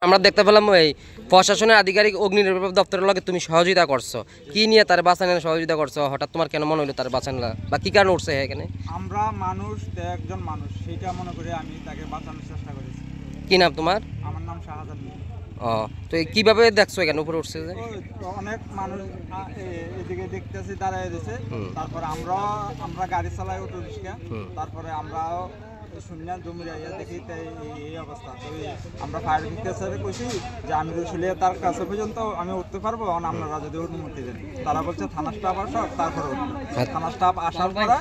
আমরা দেখতে পেলাম এই প্রশাসনের আধিকারিক অগ্নি নির্বাপক দপ্তরের লগে তুমি সহযোগিতা করছো, কি নিয়ে তার বাঁচানোর সহযোগিতা করছো? হঠাৎ তোমার কেন মনে হলো তার বাঁচানো বা কি কারণে উঠছে এখানে? আমরা মানুষ, একজন মানুষ, সেইটা মনে করে আমি তাকে বাঁচানোর চেষ্টা করেছি। কি নাম তোমার? আমার নাম শাহজাহান। ও, তো কিভাবে দেখছো এখানে উপরে উঠছে যে? অনেক মানুষ এদিকে দেখতেছি দাঁড়ায় রয়েছে, তারপরে আমরা গাড়ি চালাই অটো রিক্সা, তারপরে আমরাও শুনিয়া জমি দেখি এই অবস্থা। তো আমরা ফায়ার ব্রিগেডে কইছি যে আমি আসলে তার কাছে পর্যন্ত আমি উঠতে পারবো, আপনারা যদি অনুমতি দেন। তারা বলছে থানা স্টাফ আসো, তারপরে থানা স্টাফ আসার পরে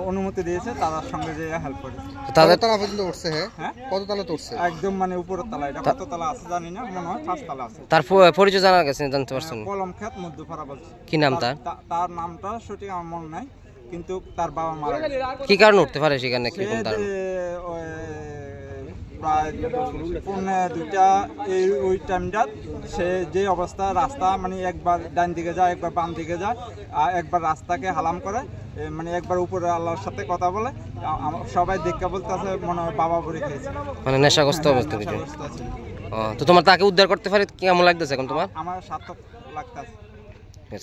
অনুমতি দিয়েছে, তার সঙ্গে যে হেল্প করেছে। তাদের তালা পর্যন্ত উঠছে। হ্যাঁ, কত তালা উঠছে? একদম মানে উপরের তালা। এটা কত তালা আছে জানি না, মনে হয় 5 তালা আছে। তার পরিচয় জানা গেছে, জানতে পারছেন? কলম খেত মধ্যপাড়া বলছে। কি নাম তার? তার নামটা সঠিক আমার মনে নাই, কিন্তু তার বাবা মারা গেছে। কি কারণে উঠতে পারে সেখানে? কি কোন কারণে? প্রায় 2:30 ওই টাইমটা সে যে অবস্থা, রাস্তা মানে একবার ডান দিকে যায়, একবার বাম দিকে যায়, আর একবার রাস্তাকে হালাম করে, মানে একবার উপরে আল্লাহর সাথে কথা বলে। সবাই দেখে বলতেছে মনে হয় বাবা পরে খেয়েছে, মানে নেশাগ্রস্ত অবস্থা কিছু। তো তোমার তাকে উদ্ধার করতে পারে কেমন লাগতেছে এখন তোমার? আমার সার্থক লাগতেছে।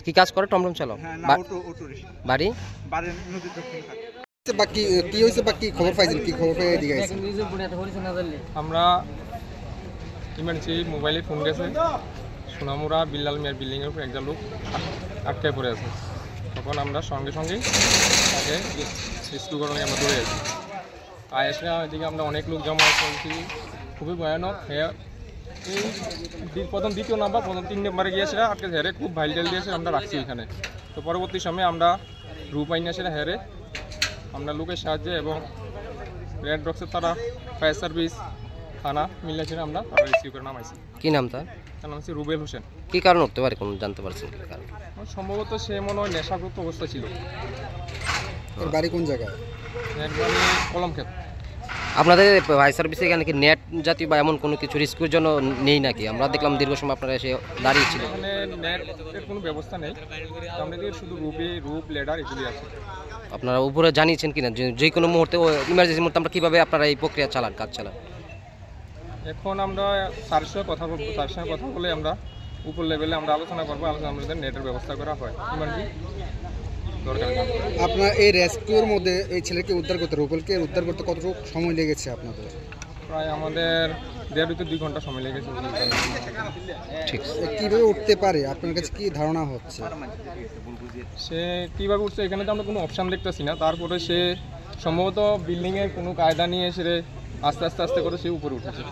কি কাজ করে? টমটম চালো? বাড়ি নদীর দক্ষিণ ঘাট। বাকি কি হয়েছে, বাকি খবর পাইছেন? কি খবর পেয়ে এদিকে আইছেন? আমরা ইমার্জেন্সি মোবাইলে ফোন গেছে, সোনামুড়া বিল্লাল মিয়ার বিল্ডিংয়ের উপর একজন লোক আটকায় পড়ে আছে। তখন আমরা সঙ্গে সঙ্গেই তাকে রেস্কিউকরণে আমরা দৌড়ে আছি। এসে এদিকে আমরা অনেক লোক জমা করছি, খুবই ভয়ানক। এই প্রথম 2য় নাম্বার, প্রথম 3 নম্বরে গিয়েছে আটকে হেরে খুব ভাইটাল দিয়েছে, আমরা রাখছি এখানে। তো পরবর্তী সময়ে আমরা রূপ আইন আসে হেরে আমরা লোকের সাহায্যে এবং রেড ডক্সের তারা ফায়ার সার্ভিস থানা মিলেছে, আমরা রিসিভ করে নামাইছি। কি নাম তার? তার নাম হচ্ছে রুবেল হোসেন। কি কারণ উঠতে পারে কোন জানতে পারছেন? সম্ভবত সে মনে হয় নেশাগ্রস্ত অবস্থা ছিল। ওর বাড়ি কোন জায়গায়? কলম ক্ষেত। আপনাদের ফায়ার সার্ভিসে এখানে কি নেট জাতীয় বা এমন কোনো কিছু রিস্কের জন্য নেই নাকি? আমরা দেখলাম দীর্ঘ সময় আপনারা এসে দাঁড়িয়েছিল। এখানে নেটের কোনো ব্যবস্থা নেই, আমাদের শুধু রূপ লেডার এগুলি আছে। আপনারা উপরে জানিয়েছেন কিনা যে কোনো মুহূর্তে ইমার্জেন্সি মুহূর্তে আমরা কীভাবে আপনারা এই প্রক্রিয়া চালান, কাজ চালান? এখন আমরা স্যারের সঙ্গে কথা বলবো, তার সঙ্গে কথা বলে আমরা উপর লেভেলে আমরা আলোচনা করবো, আমাদের নেটের ব্যবস্থা করা হয় ইমার্জেন্সি দরকার। আপনার এই রেস্কিউর মধ্যে এই ছেলেকে উদ্ধার করতে, রুবেলকে উদ্ধার করতে কতটুকু সময় লেগেছে আপনাদের? প্রায় আমাদের 1.5 থেকে 2 ঘন্টা সময় লেগেছে। ঠিক। কীভাবে উঠতে পারে আপনার কাছে কি ধারণা হচ্ছে? সে কীভাবে উঠছে এখানে তো আমরা কোনো অপশান দেখতেছি না। তারপরে সে সম্ভবত বিল্ডিংয়ের কোনো কায়দা নিয়ে সে আস্তে আস্তে করে সে উপরে উঠেছে।